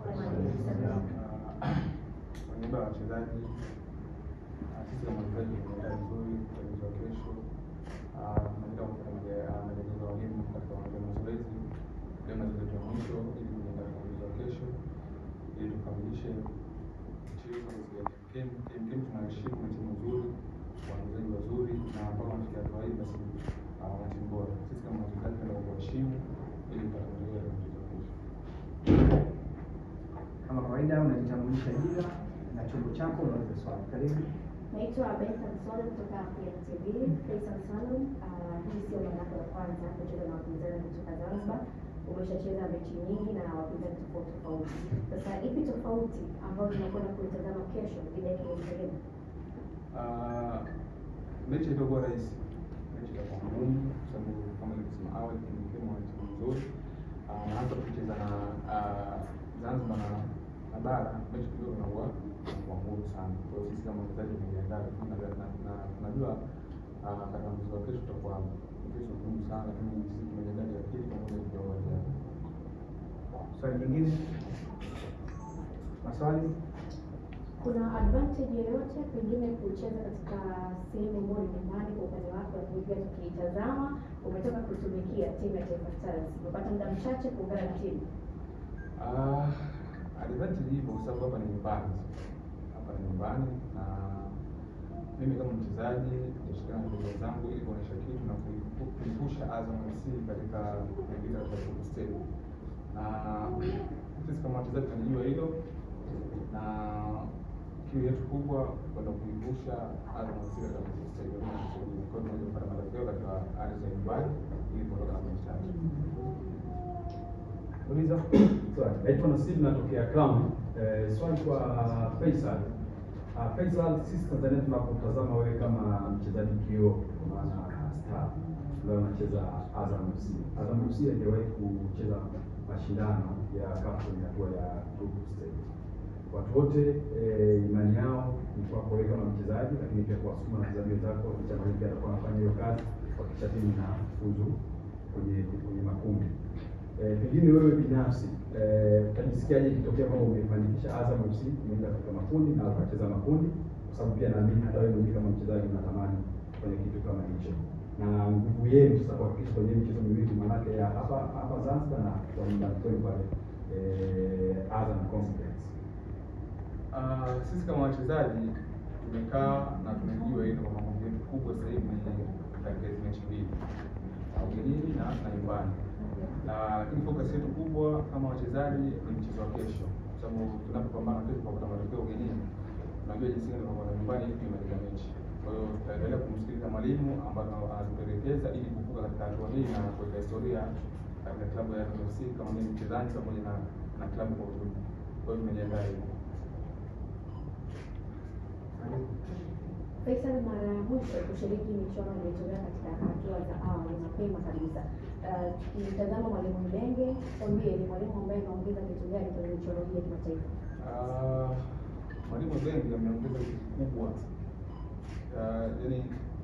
Kwa niaba ya wachezaji, sisi kama wachezaji tunaenda vizuri kwa kesho. Tunaenda kufanya mazoezi ya walimu katika mazoezi leo na zoezi ya mwisho ili kuenda kwa kesho ili tukamilishe mchezo wa timu. Tunaheshimu timu nzuri, wachezaji wazuri na ambao wanafikia hatua hii basi wana timu bora. Sisi kama wachezaji tunataka kuheshimu ili tutakamilisha mchezo wa kesho. Kama kawaida unajitambulisha jina na chombo chako, unaweza swali. Karibu. Naitwa Benta Msole kutoka PNTV, Faisal Salum. Hii sio mara yako ya kwanza kucheza na wapinzani kutoka Zanzibar. Umeshacheza mechi nyingi na wapinzani tofauti tofauti. Sasa ipi tofauti ambayo tunakwenda kuitazama kesho dhidi ya KMC? Mechi itakuwa rahisi. Mechi itakuwa ngumu kwa sababu kama nilivyosema awali ni timu nzuri. Na hata tukicheza na Zanzibar na bara mechi kidogo inakuwa ngumu sana. Kwa hiyo sisi kama wachezaji tumejiandaa na tunajua katika mchezo wa kesho tutakuwa mchezo ngumu sana, lakini sisi tumejiandaa akili pamoja na uwanja. Swali lingine? Maswali? Kuna advantage yoyote pengine kucheza katika sehemu moja nyumbani kwa upande wako, lakini pia tukitazama umetoka kutumikia timu ya Taifa Stars, umepata muda mchache kuungana na timu? Advantage ipo kwa sababu hapa ni nyumbani. Hapa ni nyumbani na mimi kama mchezaji nashikana na ndugu zangu ili kuonesha kitu na kuipusha Azam FC katika kuingia katika stage. Na sisi kama wachezaji tunajua hilo na kiu yetu kubwa kwenda kuipusha Azam FC katika stage. Kwa hiyo tunaweza kupata matokeo katika ardhi ya nyumbani ili kuondoka na mchezaji. Uliza. Naitwa Nasib natokea Crown. Swali kwa Faisal. Faisal, sisi Tanzania tunapotazama wewe kama mchezaji kioo kwa maana star ambaye anacheza Azam FC. Azam FC haijawahi kucheza mashindano ya CAF kwenye hatua ya group stage. Watu wote imani yao ni kwako wewe kama mchezaji, lakini pia kuwasukuma na wachezaji wenzako licha ya pia atakuwa anafanya hiyo kazi kuhakikisha timu inafuzu kwenye makundi. Pengine wewe binafsi utajisikiaje ikitokea kwamba umefanikisha Azam FC kuingia katika makundi na ukacheza makundi, kwa sababu pia naamini hata wewe mwenyewe kama mchezaji unatamani kufanya kitu kama hicho, na nguvu yenu sasa kuhakikisha kwenye michezo miwili manake ya hapa Zanzibar na kwa nyumbani kwenu pale Azam Conference. Sisi kama wachezaji tumekaa na tunajua hilo kwa mambo yetu kubwa sasa hivi ni katika mechi mbili, ugenini na nyumbani. Lakini focus yetu kubwa kama wachezaji ni mchezo wa kesho, kwa sababu tunapopambana kesho kwa kupata matokeo ugenini, tunajua jinsi gani tunapambana nyumbani ili kuimaliza mechi. Kwa hiyo tutaendelea kumsikiliza mwalimu ambaye anatuelekeza ili kuvuka katika hatua hii na kuweka historia katika klabu ya KMC kama mimi mchezaji pamoja na klabu kwa ujumla. Kwa hiyo tumejiandaa hivyo. Faisal, mara ya mwisho kushiriki michuano iliyotokea katika hatua za awali mapema kabisa. Tukitazama mwalimu Mbenge, kwambie ni mwalimu ambaye anaongeza kitu gani kwenye michuano hii ya kimataifa? Mwalimu Mbenge ameongeza kitu kikubwa. Yaani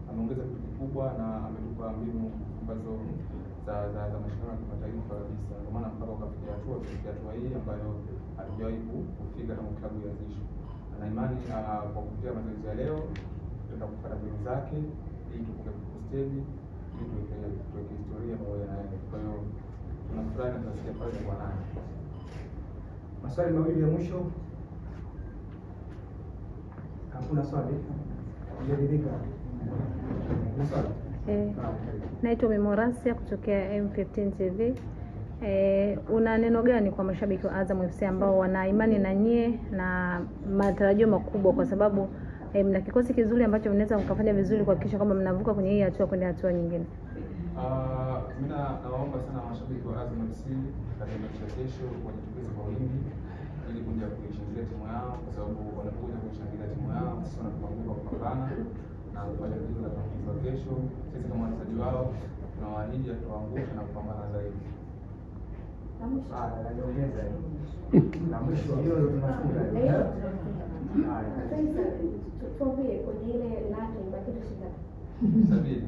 ameongeza kitu kikubwa na ametupa mbinu ambazo za mashindano ya kimataifa kabisa. Kwa maana mpaka ukafikia hatua hii ambayo hatujawahi kufika kama klabu ya Zisho. Na imani kwa kupitia mazoezi ya leo tutakufuata mbinu zake ili tuvuke stage ili tuweke historia pamoja na yeye. Kwa hiyo tunafurahi na tunasikia pale kwa nani. Maswali mawili ya mwisho. Hakuna swali? Ndio. Naitwa Memorasia kutokea M15 TV. Una neno gani kwa mashabiki wa Azam FC ambao wana imani na nyie na matarajio makubwa, kwa sababu mna kikosi kizuri ambacho mnaweza mkafanya vizuri kuhakikisha kwamba mnavuka kwenye hii hatua kwenda hatua nyingine? Mimi nawaomba sana mashabiki wa Azam FC katika mechi ya kesho wajitokeze kwa wingi ili kuja kuishangilia timu yao, kwa sababu wanapokuja kuishangilia timu yao sisi wanatukumbuka kupambana na kufanya vizuri katika mchezo wa kesho. Sisi kama wachezaji wao tunawaahidi tutawaangusha na kupambana zaidi. Na mwisho hiyo tunafunga. Tuambie kwenye ile laki mbaki tushinda. 70.